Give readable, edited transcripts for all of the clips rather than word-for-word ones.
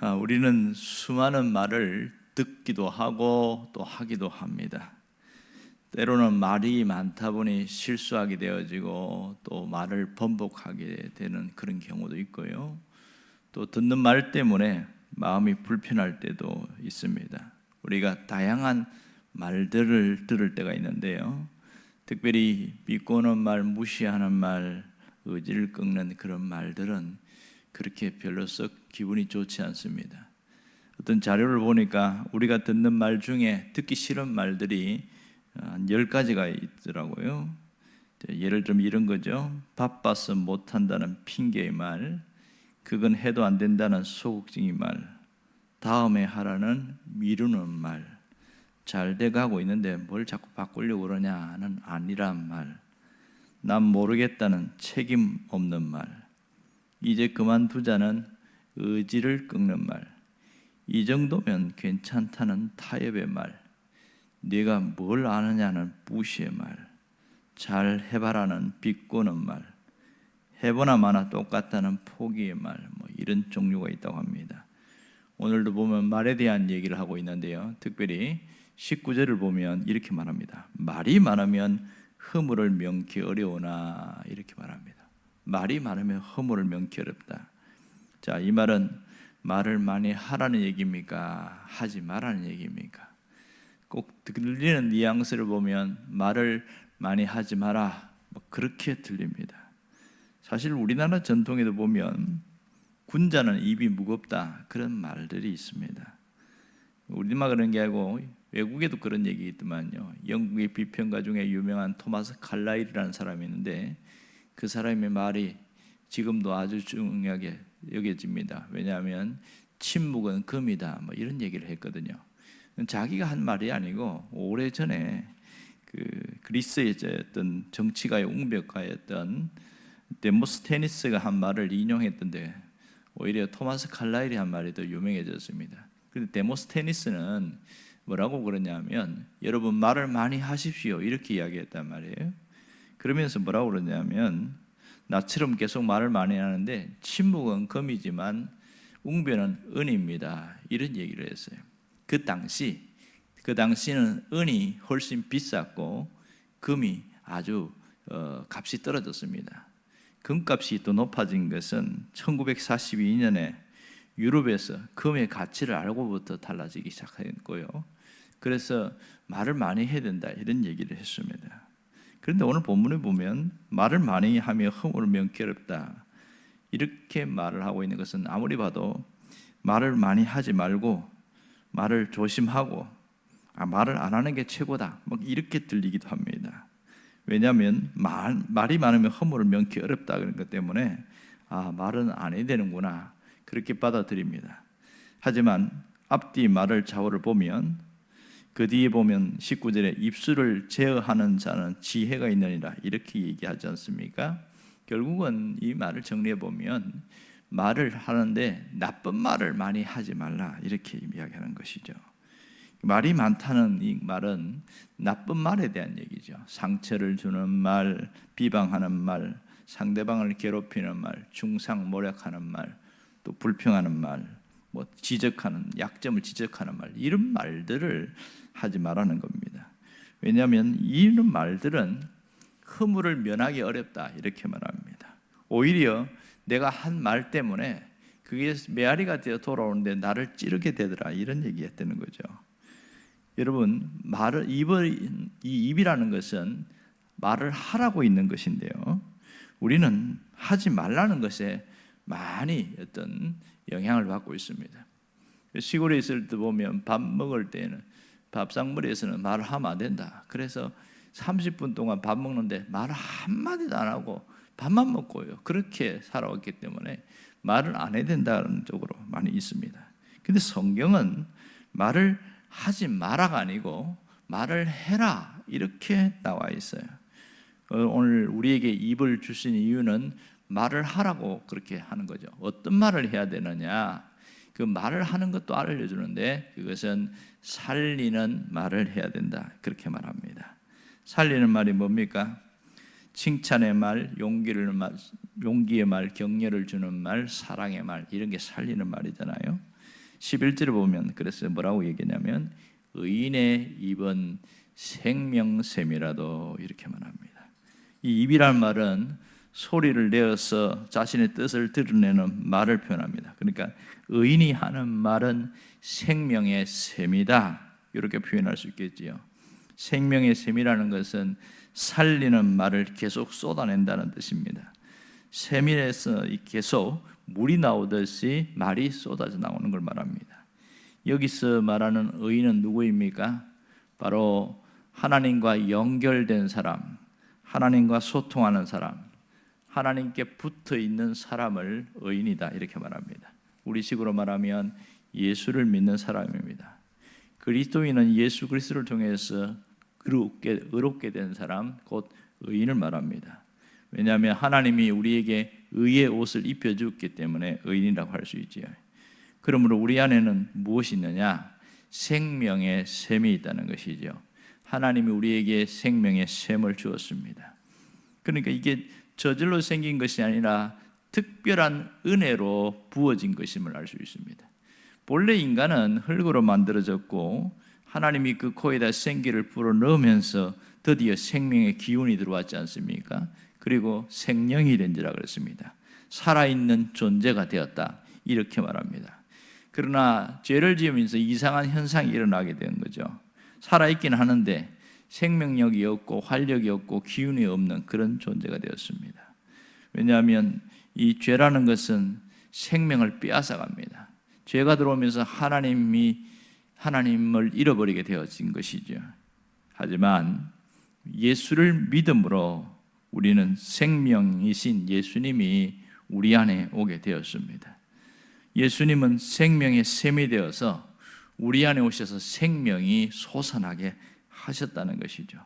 우리는 수많은 말을 듣기도 하고 또 하기도 합니다. 때로는 말이 많다 보니 실수하게 되어지고 또 말을 번복하게 되는 그런 경우도 있고요. 또 듣는 말 때문에 마음이 불편할 때도 있습니다. 우리가 다양한 말들을 들을 때가 있는데요. 특별히 비꼬는 말, 무시하는 말, 의지를 꺾는 그런 말들은 그렇게 별로 썩 기분이 좋지 않습니다. 어떤 자료를 보니까 우리가 듣는 말 중에 듣기 싫은 말들이 한 10가지가 있더라고요. 예를 들면 이런 거죠. 바빠서 못한다는 핑계의 말, 그건 해도 안 된다는 소극적인 말, 다음에 하라는 미루는 말, 잘 돼가고 있는데 뭘 자꾸 바꾸려고 그러냐는 아니란 말, 난 모르겠다는 책임 없는 말, 이제 그만두자는 의지를 꺾는 말, 이 정도면 괜찮다는 타협의 말, 네가 뭘 아느냐는 무시의 말, 잘 해봐라는 비꼬는 말, 해보나 마나 똑같다는 포기의 말, 이런 종류가 있다고 합니다. 오늘도 보면 말에 대한 얘기를 하고 있는데요. 특별히 19절을 보면 이렇게 말합니다. 말이 많으면 허물을 명키 어려우나, 이렇게 말합니다. 말이 많으면 허물을 명키 어렵다. 자, 이 말은 말을 많이 하라는 얘기입니까? 하지 말라는 얘기입니까? 꼭 들리는 뉘앙스를 보면 말을 많이 하지 마라, 그렇게 들립니다. 사실 우리나라 전통에도 보면 군자는 입이 무겁다, 그런 말들이 있습니다. 우리만 그런 게 아니고 외국에도 그런 얘기 있더만요. 영국의 비평가 중에 유명한 토마스 칼라일이라는 사람이 있는데 그 사람의 말이 지금도 아주 중요하게 여겨집니다. 왜냐하면 침묵은 금이다, 이런 얘기를 했거든요. 자기가 한 말이 아니고 오래전에 그리스의 어떤 정치가의 웅벽가였던 데모스테니스가 한 말을 인용했던데 오히려 토마스 칼라일이 한 말이 더 유명해졌습니다. 그런데 데모스테니스는 뭐라고 그러냐면 여러분 말을 많이 하십시오, 이렇게 이야기했단 말이에요. 그러면서 뭐라고 그러냐면 나처럼 계속 말을 많이 하는데 침묵은 금이지만 웅변은 은입니다, 이런 얘기를 했어요. 그 당시는 은이 훨씬 비쌌고 금이 아주 값이 떨어졌습니다. 금값이 또 높아진 것은 1942년에 유럽에서 금의 가치를 알고부터 달라지기 시작했고요. 그래서 말을 많이 해야 된다, 이런 얘기를 했습니다. 그런데 오늘 본문에 보면 말을 많이 하며 허물을 명키 어렵다, 이렇게 말을 하고 있는 것은 아무리 봐도 말을 많이 하지 말고 말을 조심하고 말을 안 하는 게 최고다, 이렇게 들리기도 합니다. 왜냐하면 말이 많으면 허물을 명키 어렵다, 그런 것 때문에 말은 안 해야 되는구나, 그렇게 받아들입니다. 하지만 앞뒤 말을 좌우를 보면 그 뒤에 보면 19절에 입술을 제어하는 자는 지혜가 있느니라, 이렇게 얘기하지 않습니까? 결국은 이 말을 정리해 보면 말을 하는데 나쁜 말을 많이 하지 말라, 이렇게 이야기하는 것이죠. 말이 많다는 이 말은 나쁜 말에 대한 얘기죠. 상처를 주는 말, 비방하는 말, 상대방을 괴롭히는 말, 중상모략하는 말, 또 불평하는 말, 지적하는, 약점을 지적하는 말, 이런 말들을 하지 말라는 겁니다. 왜냐하면 이런 말들은 허물을 면하기 어렵다, 이렇게 말합니다. 오히려 내가 한 말 때문에 그게 메아리가 되어 돌아오는데 나를 찌르게 되더라, 이런 얘기했다는 거죠. 여러분, 이 입이라는 것은 말을 하라고 있는 것인데요, 우리는 하지 말라는 것에 많이 어떤 영향을 받고 있습니다. 시골에 있을 때 보면 밥 먹을 때는 밥상머리에서는 말을 하면 안 된다. 그래서 30분 동안 밥 먹는데 말을 한마디도 안 하고 밥만 먹고요, 그렇게 살아왔기 때문에 말을 안 해야 된다는 쪽으로 많이 있습니다. 근데 성경은 말을 하지 마라가 아니고 말을 해라, 이렇게 나와 있어요. 오늘 우리에게 입을 주신 이유는 말을 하라고 그렇게 하는 거죠. 어떤 말을 해야 되느냐, 그 말을 하는 것도 알려주는데 그것은 살리는 말을 해야 된다, 그렇게 말합니다. 살리는 말이 뭡니까? 칭찬의 말, 용기의 말, 격려를 주는 말, 사랑의 말, 이런 게 살리는 말이잖아요. 11절에 보면 그래서 뭐라고 얘기냐면 의인의 입은 생명샘이라도 이렇게 말합니다. 이 입이란 말은 소리를 내어서 자신의 뜻을 드러내는 말을 표현합니다. 그러니까 의인이 하는 말은 생명의 샘이다, 이렇게 표현할 수 있겠지요. 생명의 샘이라는 것은 살리는 말을 계속 쏟아낸다는 뜻입니다. 샘에서 계속 물이 나오듯이 말이 쏟아져 나오는 걸 말합니다. 여기서 말하는 의인은 누구입니까? 바로 하나님과 연결된 사람, 하나님과 소통하는 사람, 하나님께 붙어 있는 사람을 의인이다, 이렇게 말합니다. 우리식으로 말하면 예수를 믿는 사람입니다. 그리스도인은 예수 그리스도를 통해서 의롭게 된 사람, 곧 의인을 말합니다. 왜냐하면 하나님이 우리에게 의의 옷을 입혀주었기 때문에 의인이라고 할 수 있지요. 그러므로 우리 안에는 무엇이 있느냐? 생명의 샘이 있다는 것이죠. 하나님이 우리에게 생명의 샘을 주었습니다. 그러니까 이게 저절로 생긴 것이 아니라 특별한 은혜로 부어진 것임을 알 수 있습니다. 본래 인간은 흙으로 만들어졌고 하나님이 그 코에다 생기를 불어넣으면서 드디어 생명의 기운이 들어왔지 않습니까? 그리고 생명이 된지라 그랬습니다. 살아있는 존재가 되었다, 이렇게 말합니다. 그러나 죄를 지으면서 이상한 현상이 일어나게 된 거죠. 살아있긴 하는데 생명력이 없고 활력이 없고 기운이 없는 그런 존재가 되었습니다. 왜냐하면 이 죄라는 것은 생명을 빼앗아갑니다. 죄가 들어오면서 하나님을 잃어버리게 되어진 것이죠. 하지만 예수를 믿음으로 우리는 생명이신 예수님이 우리 안에 오게 되었습니다. 예수님은 생명의 샘이 되어서 우리 안에 오셔서 생명이 솟아나게 하셨다는 것이죠.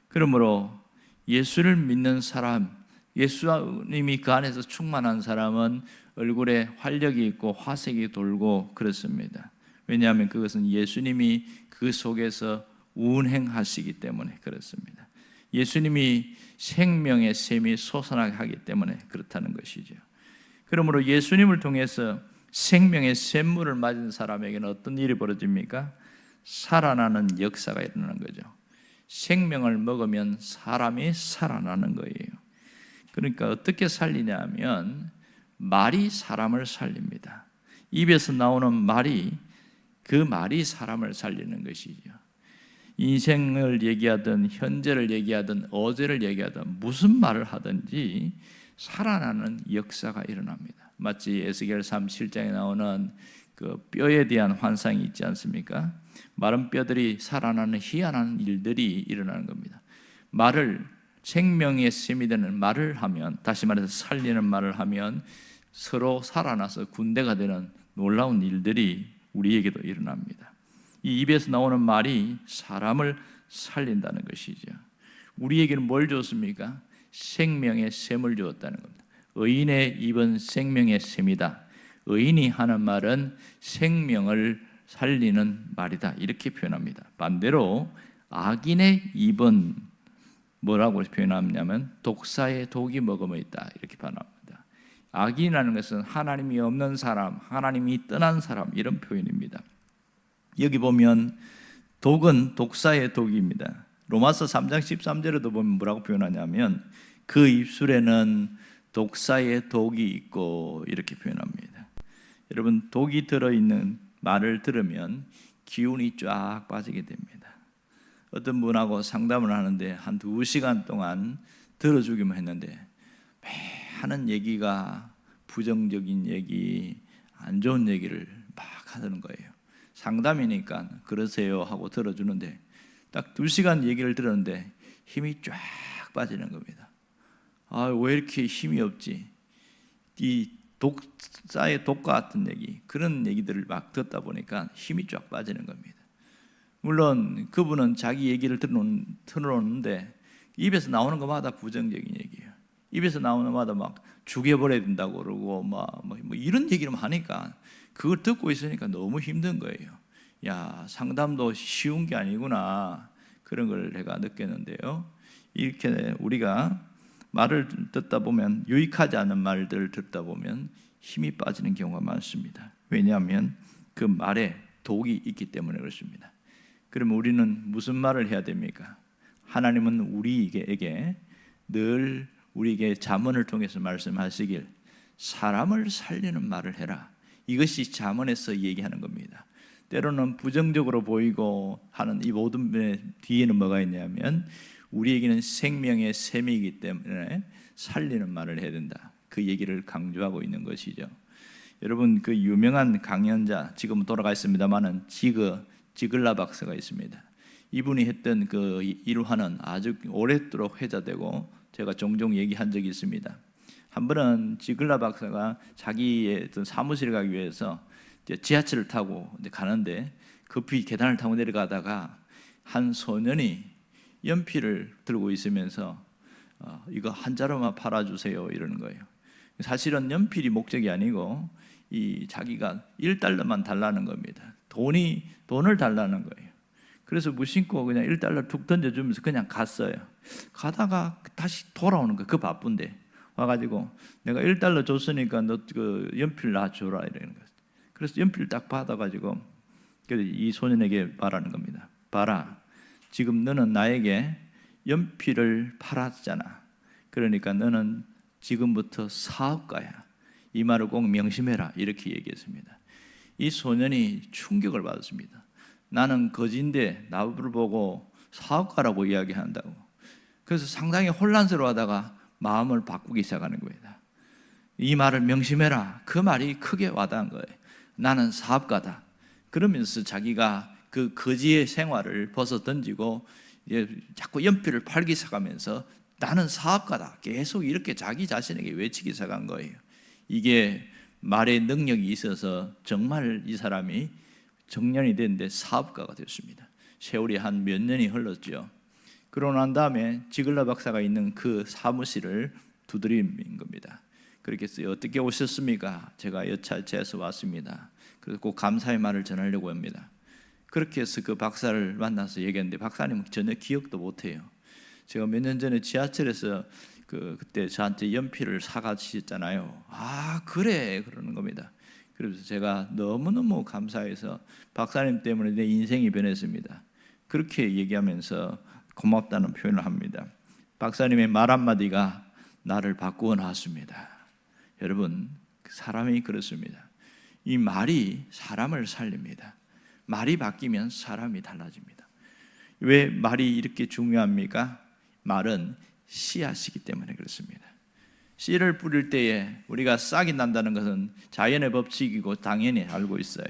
그러므로 예수를 믿는 사람, 예수님이 그 안에서 충만한 사람은 얼굴에 활력이 있고 화색이 돌고 그렇습니다. 왜냐하면 그것은 예수님이 그 속에서 운행하시기 때문에 그렇습니다. 예수님이 생명의 샘이 솟아나게 하기 때문에 그렇다는 것이죠. 그러므로 예수님을 통해서 생명의 샘물을 맞은 사람에게는 어떤 일이 벌어집니까? 살아나는 역사가 일어나는 거죠. 생명을 먹으면 사람이 살아나는 거예요. 그러니까 어떻게 살리냐 하면 말이 사람을 살립니다. 입에서 나오는 말이, 그 말이 사람을 살리는 것이죠. 인생을 얘기하든 현재를 얘기하든 어제를 얘기하든 무슨 말을 하든지 살아나는 역사가 일어납니다. 마치 에스겔 37장에 나오는 그 뼈에 대한 환상이 있지 않습니까? 마른 뼈들이 살아나는 희한한 일들이 일어나는 겁니다. 말을, 생명의 샘이 되는 말을 하면, 다시 말해서 살리는 말을 하면 서로 살아나서 군대가 되는 놀라운 일들이 우리에게도 일어납니다. 이 입에서 나오는 말이 사람을 살린다는 것이죠. 우리에게는 뭘 줬습니까? 생명의 샘을 주었다는 겁니다. 의인의 입은 생명의 샘이다. 의인이 하는 말은 생명을 살리는 말이다, 이렇게 표현합니다. 반대로 악인의 입은 뭐라고 표현하냐면 독사의 독이 머금어 있다, 이렇게 표현합니다. 악인이라는 것은 하나님이 없는 사람, 하나님이 떠난 사람, 이런 표현입니다. 여기 보면 독은 독사의 독입니다. 로마서 3장 13절에도 보면 뭐라고 표현하냐면 그 입술에는 독사의 독이 있고, 이렇게 표현합니다. 여러분, 독이 들어있는 말을 들으면 기운이 쫙 빠지게 됩니다. 어떤 분하고 상담을 하는데 한 2시간 동안 들어주기만 했는데 매 하는 얘기가 부정적인 얘기, 안 좋은 얘기를 막 하는 거예요. 상담이니까 그러세요 하고 들어주는데 딱 2시간 얘기를 들었는데 힘이 쫙 빠지는 겁니다. 아, 왜 이렇게 힘이 없지? 이 독사의 독과 같은 얘기, 그런 얘기들을 막 듣다 보니까 힘이 쫙 빠지는 겁니다. 물론 그분은 자기 얘기를 틀어놓는데 입에서 나오는 것마다 부정적인 얘기예요. 입에서 나오는 것마다 막 죽여버려야 된다고 그러고 뭐 이런 얘기를 하니까 그걸 듣고 있으니까 너무 힘든 거예요. 야, 상담도 쉬운 게 아니구나, 그런 걸 내가 느꼈는데요. 이렇게 우리가 말을 듣다 보면, 유익하지 않은 말들을 듣다 보면 힘이 빠지는 경우가 많습니다. 왜냐하면 그 말에 독이 있기 때문에 그렇습니다. 그러면 우리는 무슨 말을 해야 됩니까? 하나님은 우리에게 늘 우리에게 잠언을 통해서 말씀하시길 사람을 살리는 말을 해라. 이것이 잠언에서 얘기하는 겁니다. 때로는 부정적으로 보이고 하는 이 모든 뒤에는 뭐가 있냐면 우리에게는 생명의 셈이기 때문에 살리는 말을 해야 된다. 그 얘기를 강조하고 있는 것이죠. 여러분, 그 유명한 강연자, 지금 돌아가 있습니다만은 지글라 박사가 있습니다. 이분이 했던 그 일화는 아주 오랫도록 회자되고 제가 종종 얘기한 적이 있습니다. 한 번은 지글라 박사가 자기의 어떤 사무실에 가기 위해서 지하철을 타고 가는데 급히 계단을 타고 내려가다가 한 소년이 연필을 들고 있으면서 이거 한 자루만 팔아주세요 이러는 거예요. 사실은 연필이 목적이 아니고 이 자기가 1달러만 달라는 겁니다. 돈을 달라는 거예요. 그래서 무심코 그냥 1달러 툭 던져주면서 그냥 갔어요. 가다가 다시 돌아오는 거예요. 그 바쁜데 와가지고 내가 1달러 줬으니까 너 그 연필 놔줘라 이러는 거예요. 그래서 연필 딱 받아가지고 이 소년에게 말하는 겁니다. 봐라, 지금 너는 나에게 연필을 팔았잖아. 그러니까 너는 지금부터 사업가야. 이 말을 꼭 명심해라. 이렇게 얘기했습니다. 이 소년이 충격을 받았습니다. 나는 거지인데 나를 보고 사업가라고 이야기한다고. 그래서 상당히 혼란스러워하다가 마음을 바꾸기 시작하는 겁니다. 이 말을 명심해라. 그 말이 크게 와닿은 거예요. 나는 사업가다. 그러면서 자기가 그 거지의 생활을 벗어 던지고 자꾸 연필을 팔기 시작하면서 나는 사업가다. 계속 이렇게 자기 자신에게 외치기 시작한 거예요. 이게 말의 능력이 있어서 정말 이 사람이 정년이 됐는데 사업가가 됐습니다. 세월이 한 몇 년이 흘렀죠. 그러고 난 다음에 지글라 박사가 있는 그 사무실을 두드린 겁니다. 그렇게 해서 어떻게 오셨습니까? 제가 여차저차해서 왔습니다. 그래서 꼭 감사의 말을 전하려고 합니다. 그렇게 해서 그 박사를 만나서 얘기했는데 박사님은 전혀 기억도 못해요. 제가 몇 년 전에 지하철에서 그때 저한테 연필을 사가셨잖아요. 아 그래 그러는 겁니다. 그래서 제가 너무너무 감사해서 박사님 때문에 내 인생이 변했습니다. 그렇게 얘기하면서 고맙다는 표현을 합니다. 박사님의 말 한마디가 나를 바꾸어 놨습니다. 여러분, 사람이 그렇습니다. 이 말이 사람을 살립니다. 말이 바뀌면 사람이 달라집니다. 왜 말이 이렇게 중요합니까? 말은 씨앗이기 때문에 그렇습니다. 씨를 뿌릴 때에 우리가 싹이 난다는 것은 자연의 법칙이고 당연히 알고 있어요.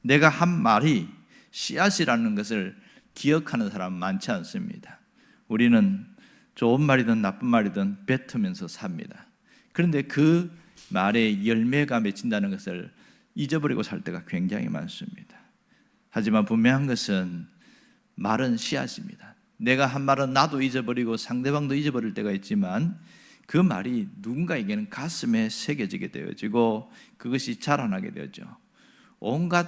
내가 한 말이 씨앗이라는 것을 기억하는 사람 많지 않습니다. 우리는 좋은 말이든 나쁜 말이든 뱉으면서 삽니다. 그런데 그 말에 열매가 맺힌다는 것을 잊어버리고 살 때가 굉장히 많습니다. 하지만 분명한 것은 말은 씨앗입니다. 내가 한 말은 나도 잊어버리고 상대방도 잊어버릴 때가 있지만 그 말이 누군가에게는 가슴에 새겨지게 되어지고 그것이 자라나게 되죠. 온갖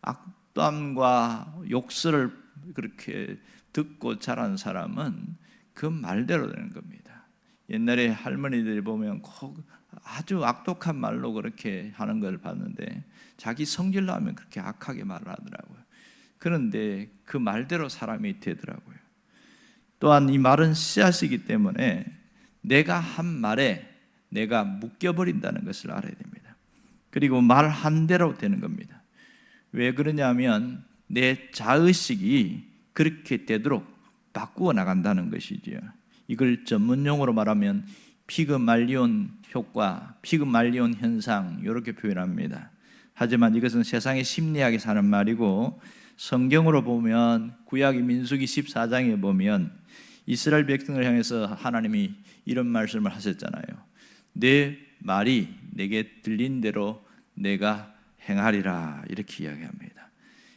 악담과 욕설을 그렇게 듣고 자란 사람은 그 말대로 되는 겁니다. 옛날에 할머니들이 보면 꼭 아주 악독한 말로 그렇게 하는 걸 봤는데 자기 성질로 하면 그렇게 악하게 말을 하더라고요. 그런데 그 말대로 사람이 되더라고요. 또한 이 말은 씨앗이기 때문에 내가 한 말에 내가 묶여버린다는 것을 알아야 됩니다. 그리고 말한 대로 되는 겁니다. 왜 그러냐면 내 자의식이 그렇게 되도록 바꾸어 나간다는 것이지요. 이걸 전문용어로 말하면 피그말리온 효과, 피그말리온 현상 이렇게 표현합니다. 하지만 이것은 세상의 심리학에서 하는 말이고 성경으로 보면 구약의 민수기 14장에 보면 이스라엘 백성을 향해서 하나님이 이런 말씀을 하셨잖아요. 내 말이 내게 들린 대로 내가 행하리라 이렇게 이야기합니다.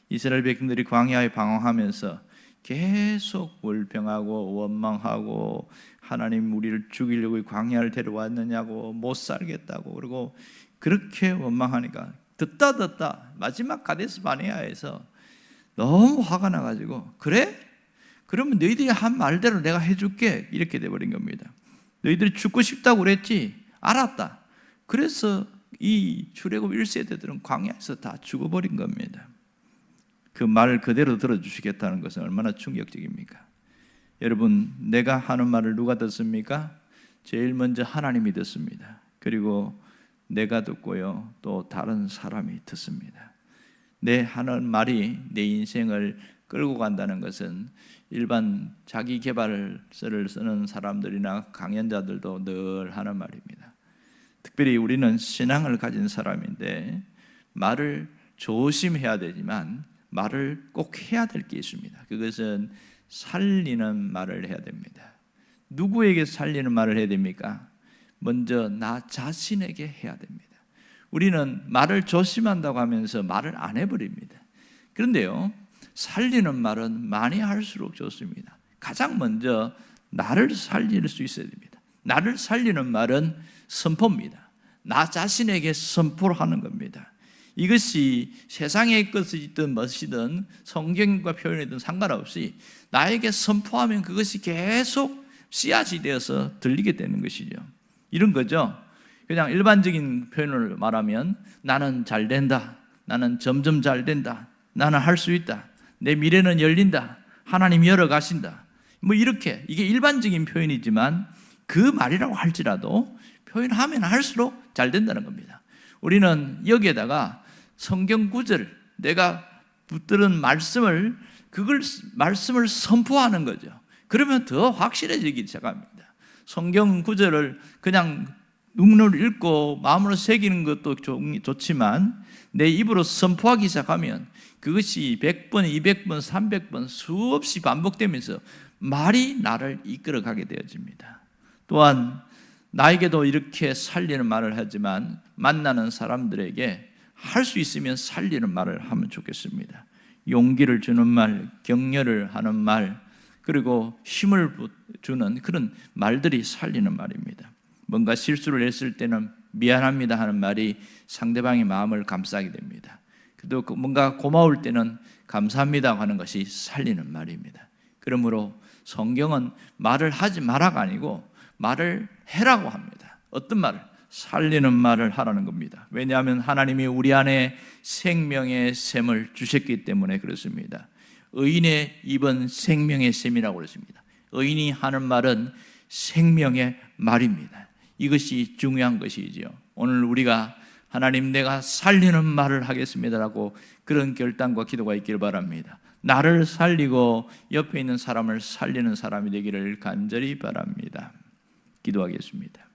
이스라엘 백성들이 광야에 방황하면서 계속 월평하고 원망하고 하나님 우리를 죽이려고 광야를 데려왔느냐고 못 살겠다고 그러고 그렇게 원망하니까 듣다 마지막 가데스 바네아에서 너무 화가 나가지고 그래? 그러면 너희들이 한 말대로 내가 해줄게 이렇게 돼버린 겁니다. 너희들이 죽고 싶다고 그랬지? 알았다. 그래서 이 출애굽 1세대들은 광야에서 다 죽어버린 겁니다. 그 말 그대로 들어주시겠다는 것은 얼마나 충격적입니까? 여러분, 내가 하는 말을 누가 듣습니까? 제일 먼저 하나님이 듣습니다. 그리고 내가 듣고요, 또 다른 사람이 듣습니다. 내 하는 말이 내 인생을 끌고 간다는 것은 일반 자기 개발서를 쓰는 사람들이나 강연자들도 늘 하는 말입니다. 특별히 우리는 신앙을 가진 사람인데 말을 조심해야 되지만 말을 꼭 해야 될 게 있습니다. 그것은 살리는 말을 해야 됩니다. 누구에게 살리는 말을 해야 됩니까? 먼저 나 자신에게 해야 됩니다. 우리는 말을 조심한다고 하면서 말을 안 해버립니다. 그런데요, 살리는 말은 많이 할수록 좋습니다. 가장 먼저 나를 살릴 수 있어야 됩니다. 나를 살리는 말은 선포입니다. 나 자신에게 선포를 하는 겁니다. 이것이 세상의 것이든 무엇이든 성경과 표현이든 상관없이 나에게 선포하면 그것이 계속 씨앗이 되어서 들리게 되는 것이죠. 이런 거죠. 그냥 일반적인 표현을 말하면 나는 잘 된다, 나는 점점 잘 된다, 나는 할 수 있다, 내 미래는 열린다, 하나님 열어가신다, 뭐 이렇게, 이게 일반적인 표현이지만 그 말이라고 할지라도 표현하면 할수록 잘 된다는 겁니다. 우리는 여기에다가 성경 구절, 내가 붙들은 말씀을, 말씀을 선포하는 거죠. 그러면 더 확실해지기 시작합니다. 성경 구절을 그냥 눈으로 읽고 마음으로 새기는 것도 좋지만 내 입으로 선포하기 시작하면 그것이 100번, 200번, 300번 수없이 반복되면서 말이 나를 이끌어가게 되어집니다. 또한 나에게도 이렇게 살리는 말을 하지만 만나는 사람들에게 할 수 있으면 살리는 말을 하면 좋겠습니다. 용기를 주는 말, 격려를 하는 말, 그리고 힘을 주는 그런 말들이 살리는 말입니다. 뭔가 실수를 했을 때는 미안합니다 하는 말이 상대방의 마음을 감싸게 됩니다. 또 뭔가 고마울 때는 감사합니다 하는 것이 살리는 말입니다. 그러므로 성경은 말을 하지 마라가 아니고 말을 해라고 합니다. 어떤 말을? 살리는 말을 하라는 겁니다. 왜냐하면 하나님이 우리 안에 생명의 샘을 주셨기 때문에 그렇습니다. 의인의 입은 생명의 샘이라고 그랬습니다. 의인이 하는 말은 생명의 말입니다. 이것이 중요한 것이지요. 오늘 우리가 하나님, 내가 살리는 말을 하겠습니다라고 그런 결단과 기도가 있기를 바랍니다. 나를 살리고 옆에 있는 사람을 살리는 사람이 되기를 간절히 바랍니다. 기도하겠습니다.